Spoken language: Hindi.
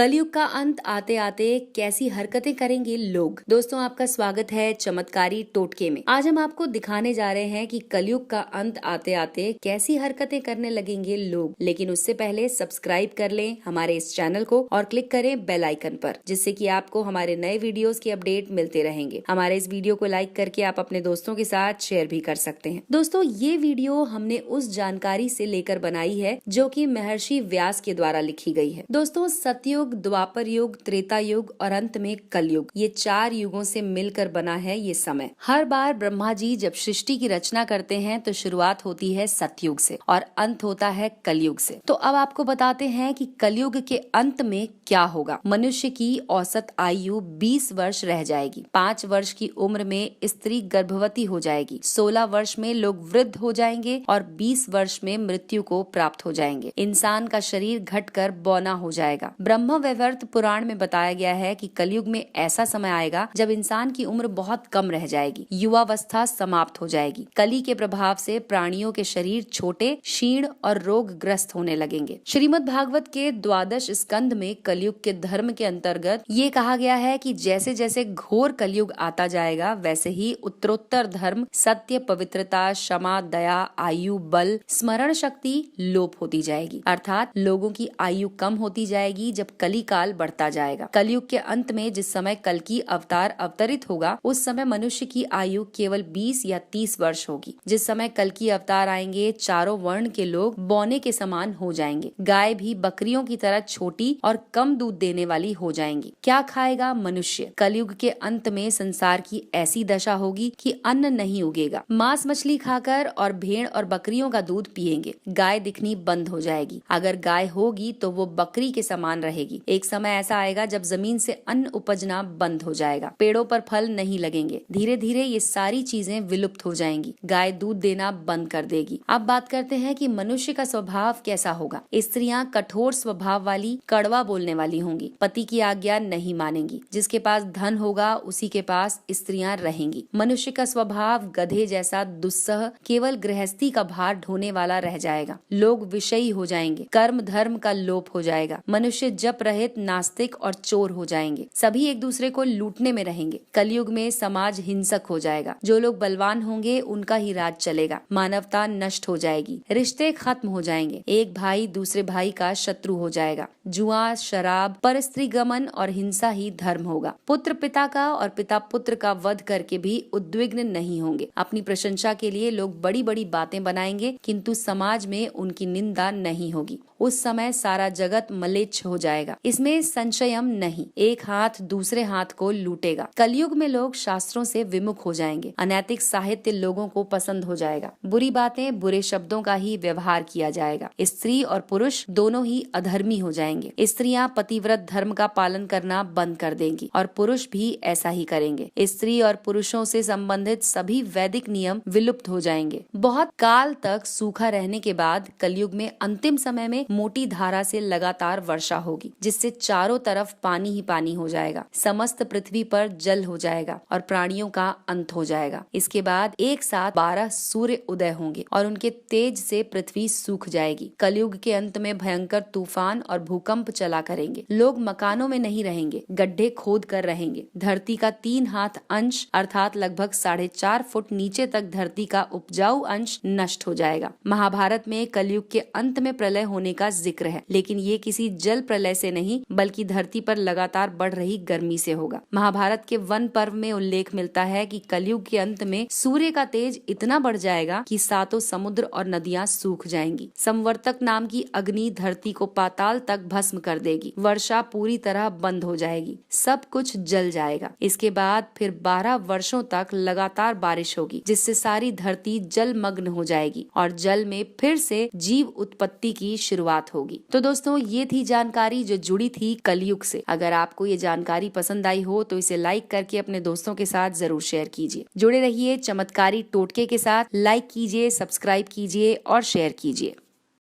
कलयुग का अंत आते आते कैसी हरकतें करेंगे लोग। दोस्तों, आपका स्वागत है चमत्कारी टोटके में। आज हम आपको दिखाने जा रहे हैं कि कलयुग का अंत आते आते कैसी हरकतें करने लगेंगे लोग। लेकिन उससे पहले सब्सक्राइब कर लें हमारे इस चैनल को और क्लिक करें बेल आइकन पर, जिससे कि आपको हमारे नए वीडियोस की अपडेट मिलते रहेंगे। हमारे इस वीडियो को लाइक करके आप अपने दोस्तों के साथ शेयर भी कर सकते हैं। दोस्तों, ये वीडियो हमने उस जानकारी से लेकर बनाई है जो कि महर्षि व्यास के द्वारा लिखी गई है। दोस्तों, सतयुग, द्वापर युग, त्रेता युग और अंत में कलयुग, ये 4 युगों से मिलकर बना है ये समय। हर बार ब्रह्मा जी जब सृष्टि की रचना करते हैं तो शुरुआत होती है सतयुग से और अंत होता है कलयुग से। तो अब आपको बताते हैं कि कलयुग के अंत में क्या होगा। मनुष्य की औसत आयु 20 वर्ष रह जाएगी। 5 वर्ष की उम्र में स्त्री गर्भवती हो जाएगी। 16 वर्ष में लोग वृद्ध हो जाएंगे और 20 वर्ष में मृत्यु को प्राप्त हो जाएंगे। इंसान का शरीर घटकर बौना हो जाएगा। ब्रह्म वैवर्त पुराण में बताया गया है कि कलयुग में ऐसा समय आएगा जब इंसान की उम्र बहुत कम रह जाएगी। युवावस्था समाप्त हो जाएगी। कली के प्रभाव से प्राणियों के शरीर छोटे, क्षीण और रोग ग्रस्त होने लगेंगे। श्रीमद् भागवत के 12 स्कंद में कलयुग के धर्म के अंतर्गत ये कहा गया है कि जैसे जैसे घोर कलयुग आता जाएगा वैसे ही उत्तरोत्तर धर्म सत्य, पवित्रता, क्षमा, दया, आयु, बल, स्मरण शक्ति लोप होती जाएगी। अर्थात लोगों की आयु कम होती जाएगी जब कली काल बढ़ता जाएगा। कलयुग के अंत में जिस समय कल की अवतार अवतरित होगा उस समय मनुष्य की आयु केवल 20 या 30 वर्ष होगी। जिस समय कल की अवतार आएंगे चारों वर्ण के लोग बौने के समान हो जाएंगे। गाय भी बकरियों की तरह छोटी और कम दूध देने वाली हो जाएंगी। क्या खाएगा मनुष्य? कलयुग के अंत में संसार की ऐसी दशा होगी कि अन्न नहीं उगेगा। मांस मछली खाकर और भेड़ और बकरियों का दूध पिएंगे। गाय दिखनी बंद हो जाएगी। अगर गाय होगी तो वो बकरी के समान रहेगी। एक समय ऐसा आएगा जब जमीन से अन्न उपजना बंद हो जाएगा। पेड़ों पर फल नहीं लगेंगे। धीरे धीरे ये सारी चीजें विलुप्त हो जाएंगी। गाय दूध देना बंद कर देगी। अब बात करते हैं कि मनुष्य का स्वभाव कैसा होगा। स्त्रियां कठोर स्वभाव वाली, कड़वा बोलने वाली होंगी। पति की आज्ञा नहीं मानेंगी। जिसके पास धन होगा उसी के पास स्त्रियां रहेंगी। मनुष्य का स्वभाव गधे जैसा दुस्सह, केवल गृहस्थी का भार ढोने वाला रह जाएगा। लोग विषयी हो जाएंगे। कर्म धर्म का लोप हो जाएगा। मनुष्य जप रहित, नास्तिक और चोर हो जाएंगे। सभी एक दूसरे को लूटने में रहेंगे। कलयुग में समाज हिंसक हो जाएगा। जो लोग बलवान होंगे उनका ही राज चलेगा। मानवता नष्ट हो जाएगी। रिश्ते खत्म हो जाएंगे। एक भाई दूसरे भाई का शत्रु हो जाएगा। जुआ, शराब, परस्त्री गमन और हिंसा ही धर्म होगा। पुत्र पिता का और पिता पुत्र का वध करके भी उद्विग्न नहीं होंगे। अपनी प्रशंसा के लिए लोग बड़ी बड़ी बातें बनाएंगे, किंतु समाज में उनकी निंदा नहीं होगी। उस समय सारा जगत मलेच्छ हो जाएगा। इसमें संशयम नहीं। एक हाथ दूसरे हाथ को लूटेगा। कलयुग में लोग शास्त्रों से विमुख हो जाएंगे। अनैतिक साहित्य लोगों को पसंद हो जाएगा। बुरी बातें, बुरे शब्दों का ही व्यवहार किया जाएगा। स्त्री और पुरुष दोनों ही अधर्मी हो जाएंगे। स्त्रियां पतिव्रत धर्म का पालन करना बंद कर देंगी और पुरुष भी ऐसा ही करेंगे। स्त्री और पुरुषों से संबंधित सभी वैदिक नियम विलुप्त हो जाएंगे। बहुत काल तक सूखा रहने के बाद कलयुग में अंतिम समय में मोटी धारा से लगातार वर्षा होगी, जिससे चारों तरफ पानी ही पानी हो जाएगा। समस्त पृथ्वी पर जल हो जाएगा और प्राणियों का अंत हो जाएगा। इसके बाद एक साथ 12 सूर्य उदय होंगे और उनके तेज से पृथ्वी सूख जाएगी। कलयुग के अंत में भयंकर तूफान और भूकंप चला करेंगे। लोग मकानों में नहीं रहेंगे, गड्ढे खोद कर रहेंगे। धरती का 3 हाथ अंश अर्थात लगभग 4.5 फुट नीचे तक धरती का उपजाऊ अंश नष्ट हो जाएगा। महाभारत में कलयुग के अंत में प्रलय होने का जिक्र है, लेकिन ये किसी जल प्रलय से नहीं बल्कि धरती पर लगातार बढ़ रही गर्मी से होगा। महाभारत के वन पर्व में उल्लेख मिलता है कि कलयुग के अंत में सूर्य का तेज इतना बढ़ जाएगा कि 7 समुद्र और नदियां सूख जाएंगी। संवर्तक नाम की अग्नि धरती को पाताल तक भस्म कर देगी। वर्षा पूरी तरह बंद हो जाएगी। सब कुछ जल जाएगा। इसके बाद फिर 12 वर्षों तक लगातार बारिश होगी, जिससे सारी धरती जलमग्न हो जाएगी और जल में फिर से जीव उत्पत्ति की शुरुआत होगी। तो दोस्तों, ये थी जानकारी जो जुड़ी थी कलयुग से। अगर आपको ये जानकारी पसंद आई हो तो इसे लाइक करके अपने दोस्तों के साथ जरूर शेयर कीजिए। जुड़े रहिए चमत्कारी टोटके के साथ। लाइक कीजिए, सब्सक्राइब कीजिए और शेयर कीजिए।